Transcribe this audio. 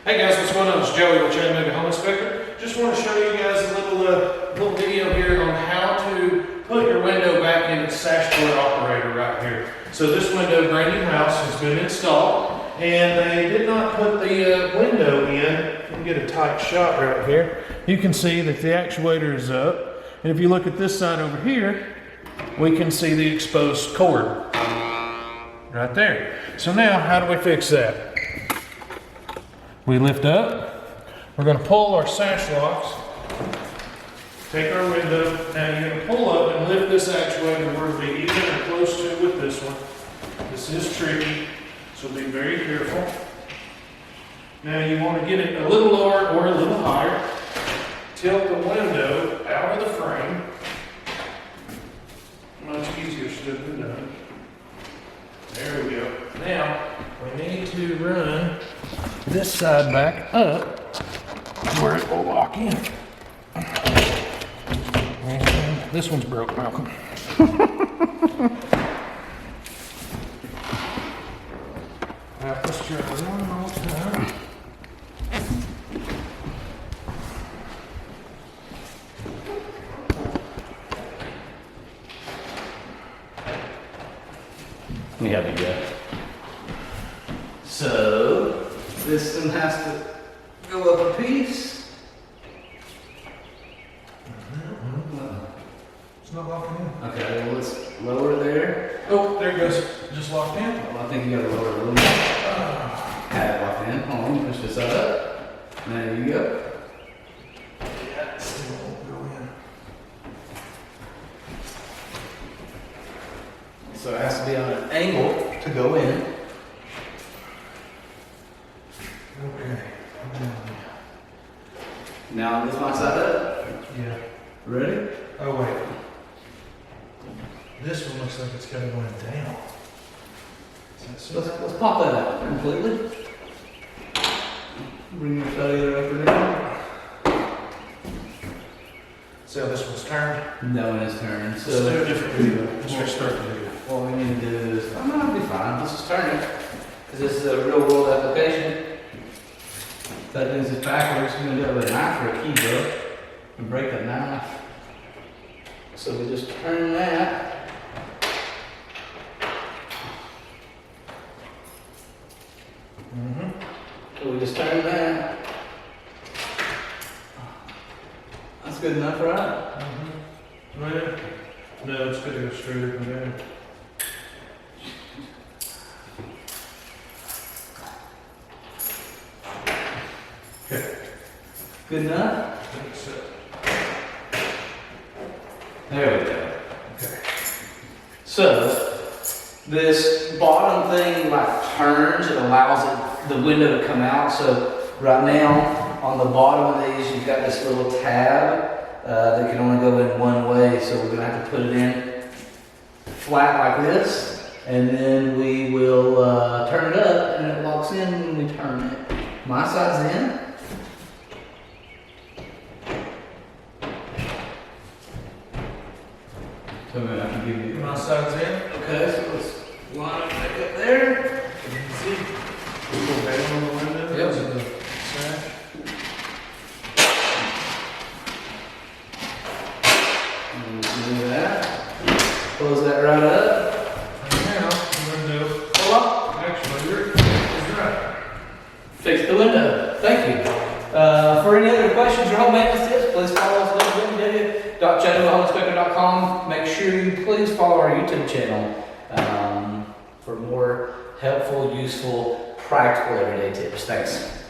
Hey guys, what's going on? It's Joey with Chattanooga Home Inspector. Just want to show you guys a little video here on how to put your window back in its sash door operator right here. So this window, brand new house, has been installed, and they did not put the window in. Let me get a tight shot right here. You can see that the actuator is up, and if you look at this side over here, we can see the exposed cord right there. So now, how do we fix that? We lift up, we're going to pull our sash locks, take our window, now you're going to pull up and lift this actuator where it'll be even or close to with this one. This is tricky, so be very careful. Now you want to get it a little lower or a little higher. Tilt the window out of the frame. Much easier said than done. There we go. Now, we need to run this side back up where it will lock in. And this one's broke, Malcolm. Now, let's try one more time. Let me have it go. So, this one has to go up a piece. It's not locking in. Okay, well let's lower it there. Oh, there it goes. Just locked in. Well, I think you gotta lower it a little bit. Have it locked in. Hold on, push this side up. There you go. Yeah, it still won't go in. So it has to be on an angle to go in. Okay. Now lift my side up. Yeah. Ready? Oh, wait. This one looks like it's kind of going down. Let's pop that out completely. Bring your cellular up and down. See how this one's turned? No, and it's turned. Let's do a different video. Let's restart the video. What we need to do is, I'll be fine. Let's just turn it. Because this is a real world application. That means it's backwards. You're going to do it with a knife or a key, bro. And break that knife. So we just turn that. So we just turn that. That's good enough, right? Right? No, it's good to go straight up and down. Okay. Good enough? I think so. There we go. Okay. So, this bottom thing like turns, it allows the window to come out. So right now, on the bottom of these, you've got this little tab that can only go in one way. So we're gonna have to put it in flat like this, and then we will turn it up, and it locks in when we turn it. My side's in. So I can give you. My side's in. Okay, so let's line it back up there. You can see. A little bang on the window. Yep. To the sash. And do that. Close that right up. And now, the window Hold on. actuator is right. Fix the window. Thank you. For any other questions or home maintenance tips, please follow us at www.chattanoogaHomeInspector.com. Make sure you please follow our YouTube channel for more helpful, useful, practical everyday tips. Thanks.